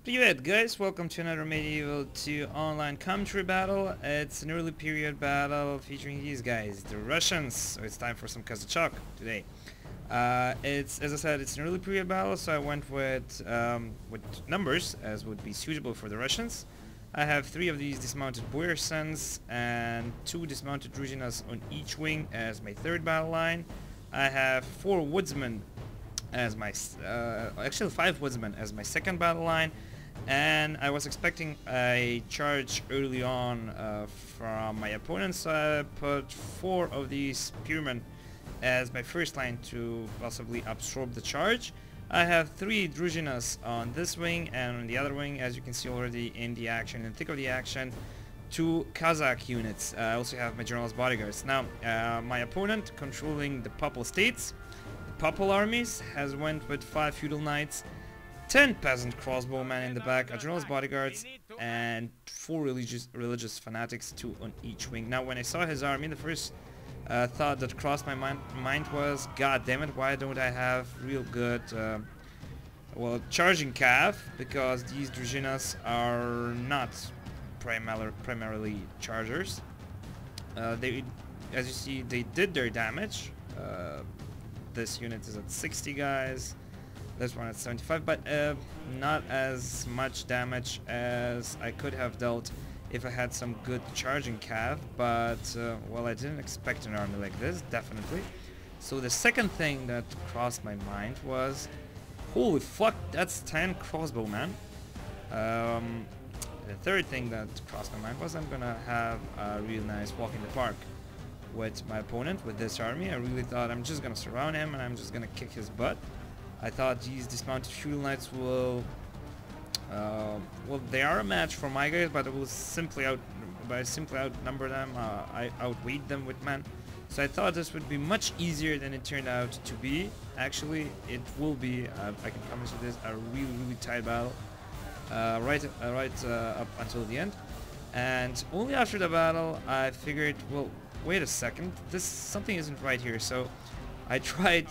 Привет guys, welcome to another Medieval 2 online commentary battle. It's an early period battle featuring these guys, the Russians. So it's time for some Kazakh today. As I said, it's an early period battle, so I went with numbers as would be suitable for the Russians. I have 3 of these Dismounted Boyar Sons and 2 Dismounted Druzhinas on each wing as my third battle line. I have 4 Woodsmen as my, actually 5 Woodsmen as my second battle line. And I was expecting a charge early on from my opponent, so I put 4 of these spearmen as my first line to possibly absorb the charge. I have 3 Druzhinas on this wing, and on the other wing, as you can see already in the action, in the thick of the action, 2 Kazakh units. I also have my General's Bodyguards. Now, my opponent, controlling the Papal states, the Papal armies, has went with 5 feudal knights, 10 peasant crossbowmen in the back, a General's Bodyguards, and 4 religious fanatics, 2 on each wing. Now, when I saw his army, the first thought that crossed my mind was, God damn it, why don't I have real good, well, charging cav? Because these Druzhinas are not primarily chargers. They, as you see, they did their damage. This unit is at 60 guys. This one at 75, but not as much damage as I could have dealt if I had some good charging cav, but well, I didn't expect an army like this, definitely. So the second thing that crossed my mind was, holy fuck, that's 10 crossbowmen. The third thing that crossed my mind was I'm gonna have a real nice walk in the park with my opponent, with this army. I really thought I'm just gonna surround him and I'm just gonna kick his butt. I thought these dismounted feudal knights will, well, they are a match for my guys, but I will simply outnumber them. I outweighed them with men, so I thought this would be much easier than it turned out to be. Actually, it will be. I can promise you this: a really tight battle, right up until the end. And only after the battle, I figured, well, wait a second, something isn't right here. So I tried.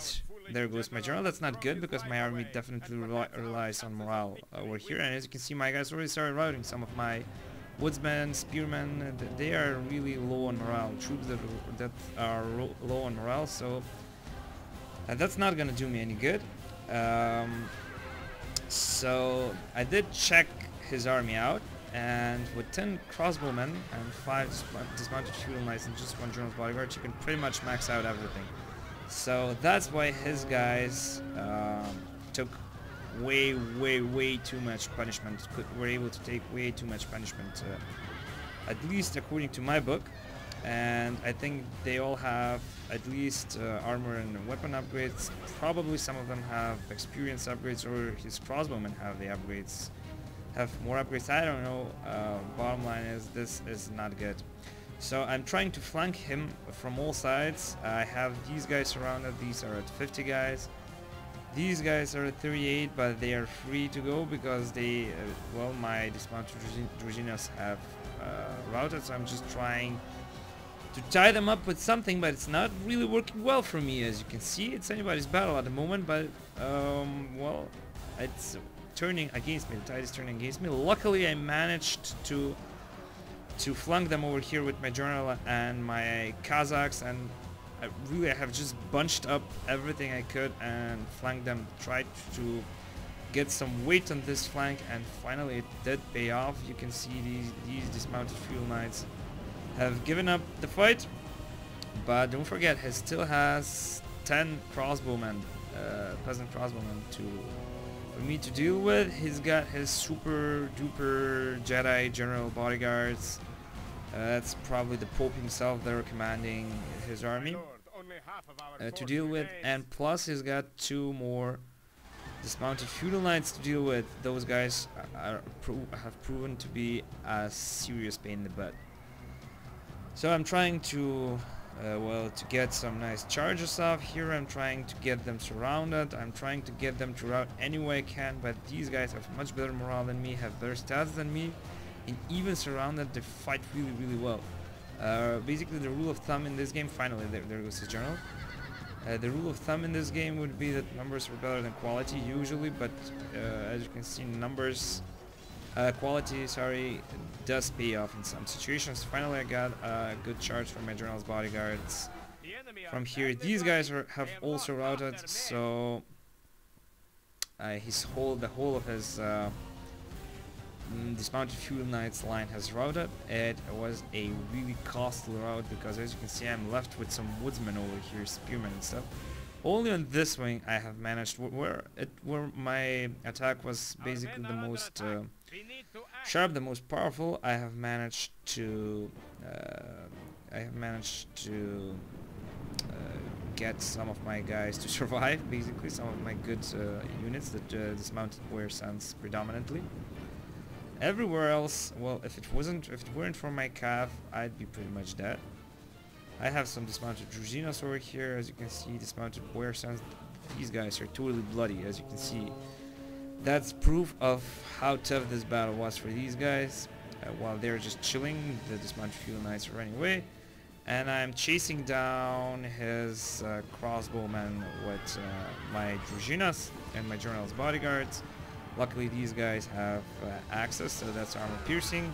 There goes my general. That's not good because my army definitely relies on morale over here. And as you can see, my guys already started routing some of my woodsmen, spearmen. They are really low on morale. Troops that are low on morale. So that's not gonna do me any good. So I did check his army out, and with 10 crossbowmen and 5 dismounted feudal knights and just 1 general's bodyguard, you can pretty much max out everything. So that's why his guys took way too much punishment, were able to take way too much punishment, at least according to my book. And I think they all have at least armor and weapon upgrades. Probably some of them have experience upgrades, or his crossbowmen have the upgrades, have more upgrades. I don't know. Bottom line is, this is not good. So I'm trying to flank him from all sides. I have these guys surrounded. These are at 50 guys. These guys are at 38, but they are free to go because they, well, my dismounted Druzhinas have routed. So I'm just trying to tie them up with something, but it's not really working well for me. As you can see, it's anybody's battle at the moment, but well, it's turning against me. The tide is turning against me. Luckily, I managed to flank them over here with my general and my Kazaks, and I have just bunched up everything I could and flanked them, tried to get some weight on this flank, and finally it did pay off. You can see these dismounted feudal knights have given up the fight, but don't forget, he still has 10 crossbowmen, peasant crossbowmen for me to deal with. He's got his super duper Jedi general bodyguards. That's probably the Pope himself that are commanding his army to deal with, and plus he's got 2 more dismounted feudal knights to deal with. Those guys have proven to be a serious pain in the butt. So I'm trying to well, to get some nice charges off here. I'm trying to get them surrounded. I'm trying to get them to rout any way I can, but these guys have much better morale than me, have better stats than me, and even surrounded, they fight really well. Basically, the rule of thumb in this game, finally, there goes his general. The rule of thumb in this game would be that numbers are better than quality usually, but as you can see, numbers quality, sorry, does pay off in some situations. Finally, I got a good charge from my General's Bodyguards. From here, these guys have also routed, so the whole of his Dismounted Fuel Knights line has routed. It was a really costly route because, as you can see, I'm left with some Woodsmen over here, Spearmen and stuff. Only on this wing I have managed, where my attack was basically the most sharp, the most powerful. I have managed to get some of my guys to survive. Basically, some of my good units, the Dismounted Boyar Sons predominantly. Everywhere else, well, if it weren't for my cav, I'd be pretty much dead. I have some Dismounted Druzhinas over here, as you can see, Dismounted Boyar Sons. These guys are totally bloody, as you can see. That's proof of how tough this battle was for these guys. While they're just chilling, the Dismounted Fuel Knights are running away. And I'm chasing down his crossbowmen with my Druzhinas and my General's Bodyguards. Luckily, these guys have access, so that's armor piercing.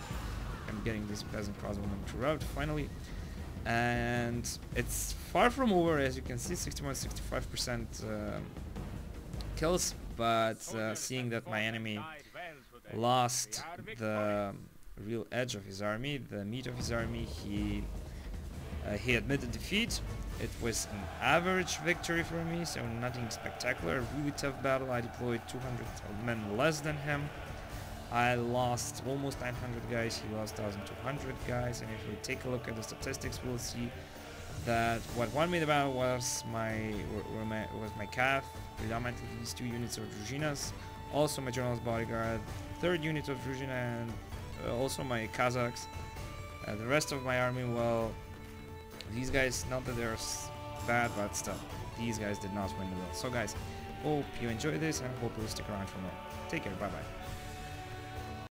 I'm getting these peasant crossbowmen to rout finally. And it's far from over, as you can see, 61-65% kills. But seeing that my enemy lost the real edge of his army, the meat of his army, he admitted defeat. It was an average victory for me, so nothing spectacular. A really tough battle. I deployed 200 men less than him. I lost almost 900 guys. He lost 1,200 guys. And if we take a look at the statistics, we'll see that what won me the battle was my cav, predominantly these 2 units of Druzhinas, also my General's Bodyguard, 3rd unit of Druzhina, and also my Kazaks. The rest of my army, well, these guys, not that they're bad, but still, these guys did not win the battle. So guys, hope you enjoyed this and hope you'll stick around for more. Take care, bye bye.